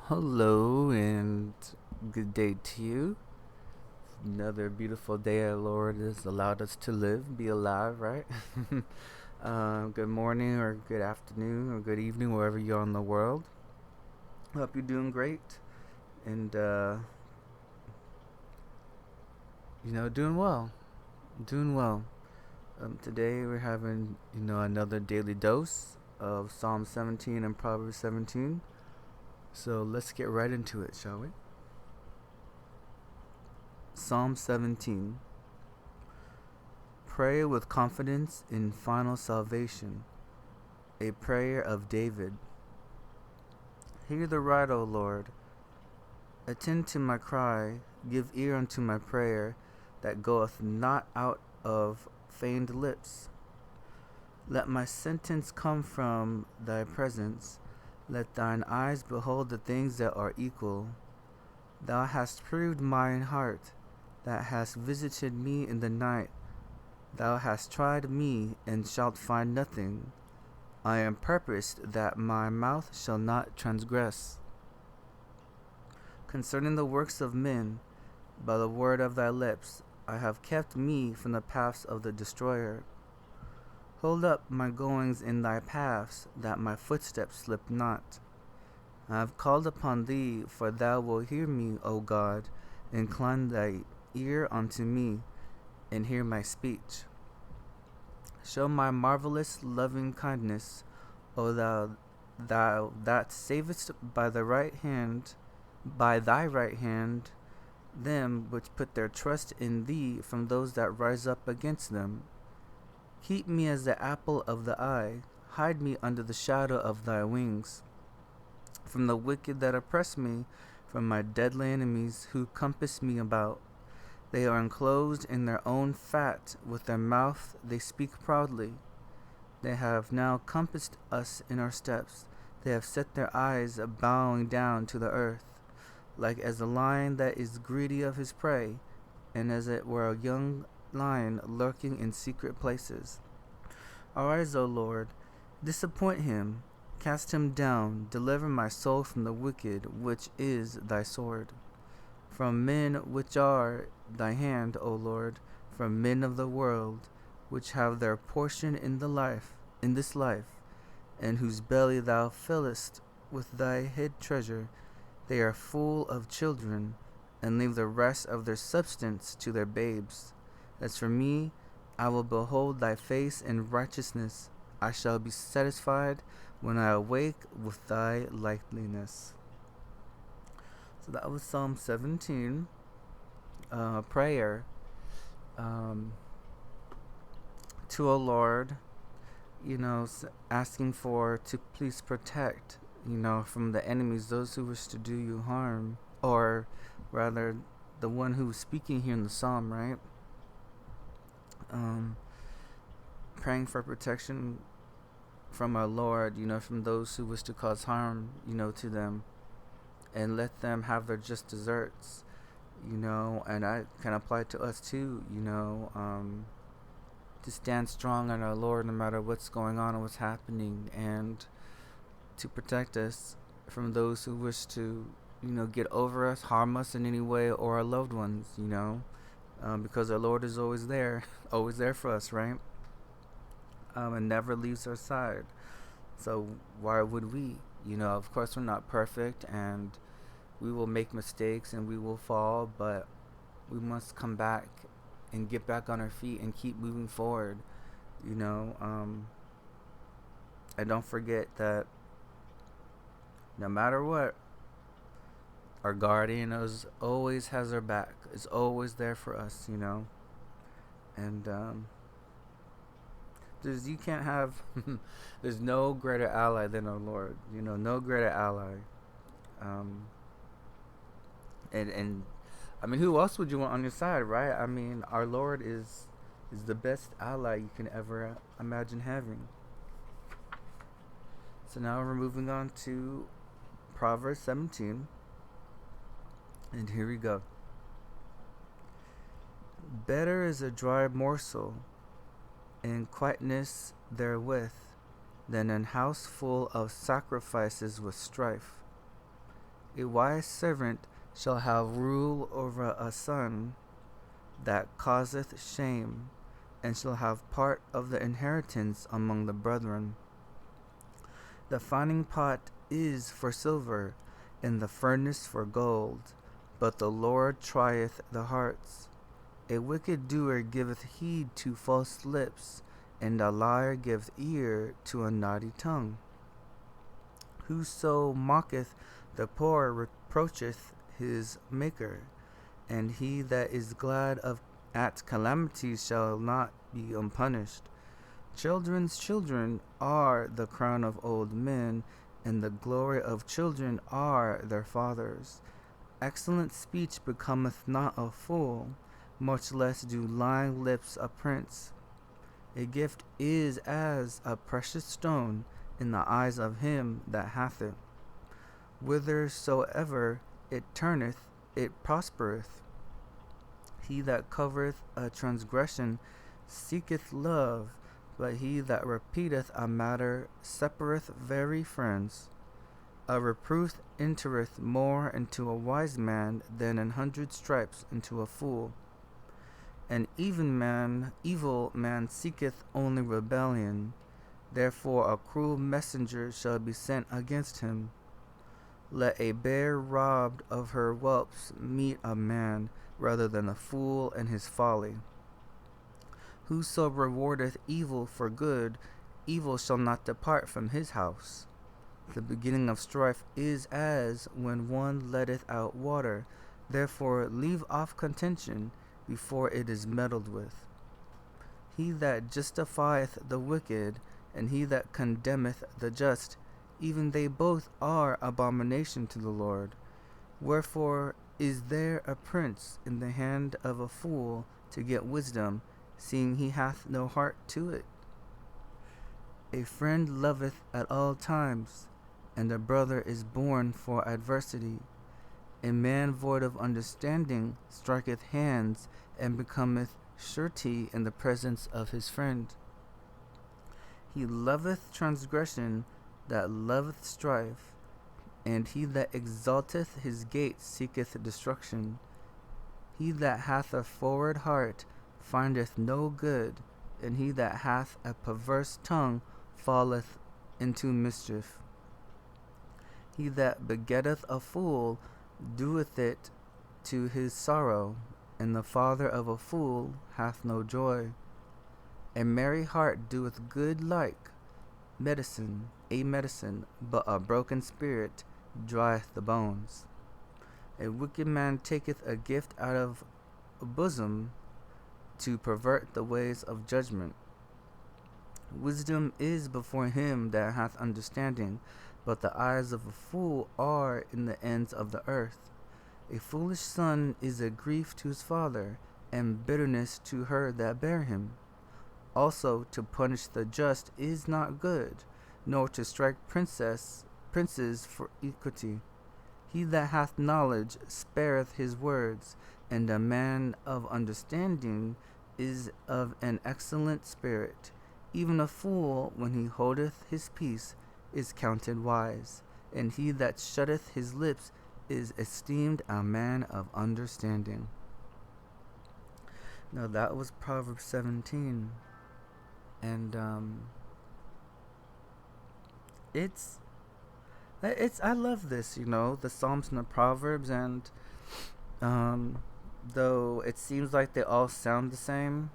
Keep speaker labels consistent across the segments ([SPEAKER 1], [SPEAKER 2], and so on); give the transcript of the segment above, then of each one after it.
[SPEAKER 1] Hello and good day to you. Another beautiful day our Lord has allowed us to live, be alive, right? Good morning or good afternoon or good evening, wherever you are in the world. Hope you're doing great and, doing well. Doing well. Today we're having, another daily dose of Psalm 17 and Proverbs 17. So let's get right into it, shall we? Psalm 17. Pray with confidence in final salvation. A prayer of David. Hear the right, O Lord. Attend to my cry. Give ear unto my prayer that goeth not out of feigned lips. Let my sentence come from thy presence. Let thine eyes behold the things that are equal. Thou hast proved mine heart, that hast visited me in the night. Thou hast tried me, and shalt find nothing. I am purposed that my mouth shall not transgress. Concerning the works of men, by the word of thy lips, I have kept me from the paths of the destroyer. Hold up my goings in thy paths, that my footsteps slip not. I have called upon thee, for thou wilt hear me, O God. Incline thy ear unto me, and hear my speech. Show my marvelous loving kindness, O thou that savest by thy right hand, them which put their trust in thee from those that rise up against them. Keep me as the apple of the eye, hide me under the shadow of thy wings. From the wicked that oppress me, from my deadly enemies who compass me about. They are enclosed in their own fat, with their mouth they speak proudly. They have now compassed us in our steps. They have set their eyes bowing down to the earth, like as a lion that is greedy of his prey, and as it were a young lion lurking in secret places. Arise, O Lord, disappoint him, cast him down, deliver my soul from the wicked, which is thy sword. From men which are thy hand, O Lord, from men of the world, which have their portion in this life, and whose belly thou fillest with thy hid treasure. They are full of children, and leave the rest of their substance to their babes. As for me, I will behold thy face in righteousness. I shall be satisfied when I awake with thy likeness. So that was Psalm 17, prayer to a Lord, asking for to please protect, from the enemies, those who wish to do you harm, or rather, the one who was speaking here in the psalm, right? Um, Praying for protection from our Lord, from those who wish to cause harm, to them, and let them have their just deserts, and I can apply it to us too, to stand strong in our Lord no matter what's going on and what's happening, and to protect us from those who wish to, get over us, harm us in any way, or our loved ones, because our Lord is always there, always there for us, right? And never leaves our side. So why would we? Of course we're not perfect, and we will make mistakes and we will fall, but we must come back and get back on our feet and keep moving forward, you know. And don't forget that no matter what, our guardian always has our back. Is always there for us, And you can't have there's no greater ally than our Lord. No greater ally. Um, and I mean, who else would you want on your side, right? I mean, our Lord is the best ally you can ever imagine having. So now we're moving on to Proverbs 17, and here we go. Better is a dry morsel and quietness therewith than an house full of sacrifices with strife. A wise servant shall have rule over a son that causeth shame, and shall have part of the inheritance among the brethren. The finding pot is for silver, and the furnace for gold, but the Lord trieth the hearts. A wicked doer giveth heed to false lips, and a liar giveth ear to a naughty tongue. Whoso mocketh the poor reproacheth his Maker, and he that is glad at calamity shall not be unpunished. Children's children are the crown of old men, and the glory of children are their fathers. Excellent speech becometh not a fool, much less do lying lips a prince. A gift is as a precious stone in the eyes of him that hath it. Whithersoever it turneth, it prospereth. He that covereth a transgression seeketh love, but he that repeateth a matter separeth very friends. A reproof entereth more into a wise man than 100 stripes into a fool. An evil man seeketh only rebellion. Therefore a cruel messenger shall be sent against him. Let a bear robbed of her whelps meet a man, rather than a fool and his folly. Whoso rewardeth evil for good, evil shall not depart from his house. The beginning of strife is as when one letteth out water. Therefore leave off contention before it is meddled with. He that justifieth the wicked, and he that condemneth the just, even they both are abomination to the Lord. Wherefore is there a prince in the hand of a fool to get wisdom, seeing he hath no heart to it? A friend loveth at all times, and a brother is born for adversity. A man void of understanding striketh hands, and becometh surety in the presence of his friend. He loveth transgression that loveth strife, and he that exalteth his gate seeketh destruction. He that hath a forward heart findeth no good, and he that hath a perverse tongue falleth into mischief. He that begetteth a fool doeth it to his sorrow, and the father of a fool hath no joy. A merry heart doeth good like medicine, but a broken spirit drieth the bones. A wicked man taketh a gift out of a bosom to pervert the ways of judgment. Wisdom is before him that hath understanding, but the eyes of a fool are in the ends of the earth. A foolish son is a grief to his father, and bitterness to her that bare him. Also to punish the just is not good, nor to strike princes for equity. He that hath knowledge spareth his words, and a man of understanding is of an excellent spirit. Even a fool, when he holdeth his peace, is counted wise, and he that shutteth his lips is esteemed a man of understanding. Now that was Proverbs 17, and it's I love this, the Psalms and the Proverbs, and though it seems like they all sound the same,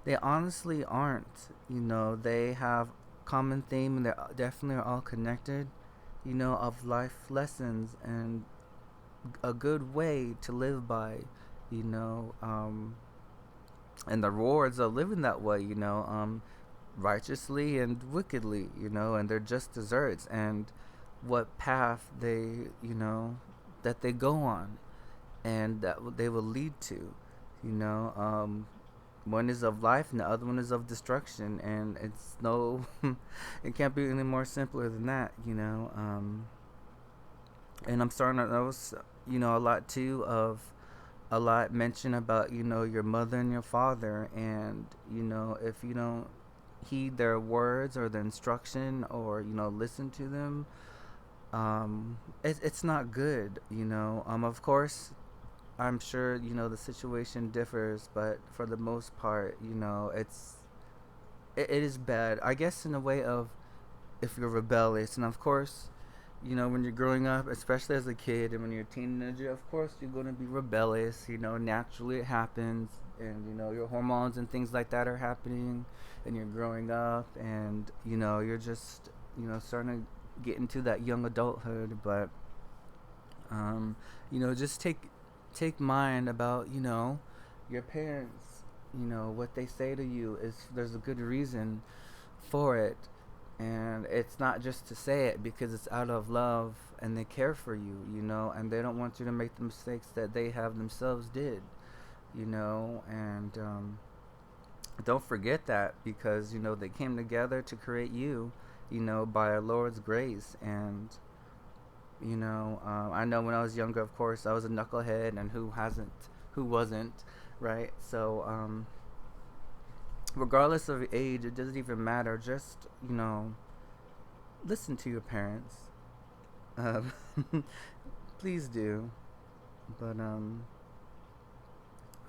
[SPEAKER 1] they honestly aren't. They have common theme, and they definitely are all connected, of life lessons and a good way to live by, and the rewards of living that way, righteously and wickedly, and they're just desserts, and what path they, that they go on, and that they will lead to, one is of life and the other one is of destruction, and it's no it can't be any more simpler than that, and I'm starting to notice, a lot too of a lot mention about, your mother and your father, and, if you don't heed their words or the instruction, or, listen to them, it's not good, of course, I'm sure, the situation differs, but for the most part, it is bad, I guess, in a way of if you're rebellious. And of course, when you're growing up, especially as a kid, and when you're a teenager, of course you're going to be rebellious. Naturally it happens, and your hormones and things like that are happening, and you're growing up, and you're just starting to get into that young adulthood. But just take mind about your parents. What they say to you is there's a good reason for it, and it's not just to say it because it's out of love and they care for you, and they don't want you to make the mistakes that they have themselves did, and don't forget that, because they came together to create you, by our Lord's grace. And I know when I was younger, of course, I was a knucklehead, and who wasn't, right? So regardless of age, it doesn't even matter. Just listen to your parents. Um, please do. But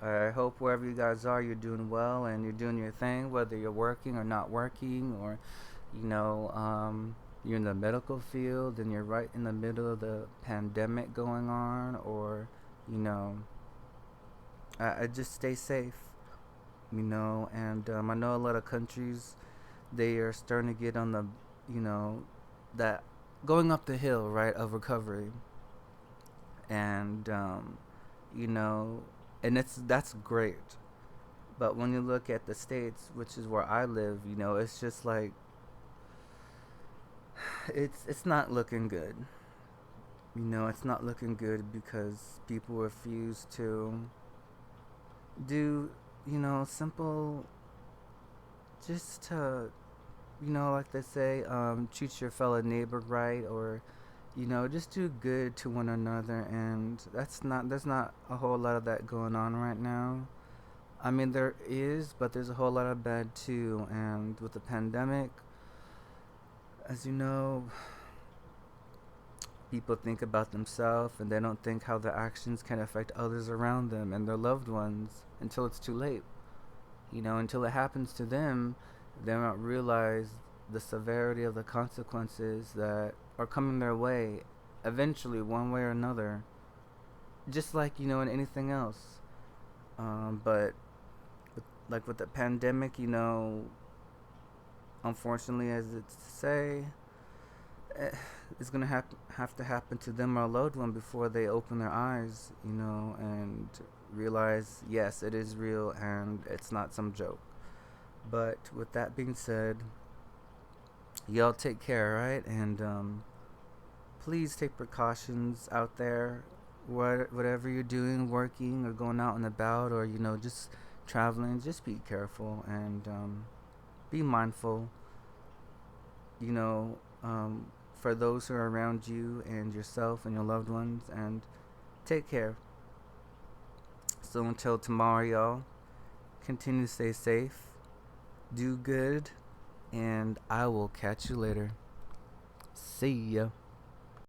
[SPEAKER 1] I hope wherever you guys are, you're doing well and you're doing your thing, whether you're working or not working, or you're in the medical field and you're right in the middle of the pandemic going on, or you know, I just stay safe. And I know a lot of countries, they are starting to get on the you know that going up the hill, right, of recovery. And you know and that's great. But when you look at the states, which is where I live, it's just like it's not looking good. It's not looking good because people refuse to do simple, just to like they say, treat your fellow neighbor right, or just do good to one another. And there's not a whole lot of that going on right now. I mean, there is, but there's a whole lot of bad too. And with the pandemic, as you know, people think about themselves and they don't think how their actions can affect others around them and their loved ones until it's too late. Until it happens to them, they don't realize the severity of the consequences that are coming their way eventually, one way or another. Just like, in anything else. But like with the pandemic, unfortunately, as it's to say, eh, it's gonna have to happen to them or a loved one before they open their eyes, and realize, yes, it is real and it's not some joke. But with that being said, y'all take care, right? And please take precautions out there, whatever you're doing, working or going out and about, or just traveling. Just be careful and be mindful. You know, um, for those who are around you and yourself and your loved ones, and take care. So until tomorrow, y'all, continue to stay safe, do good, and I will catch you later. See ya.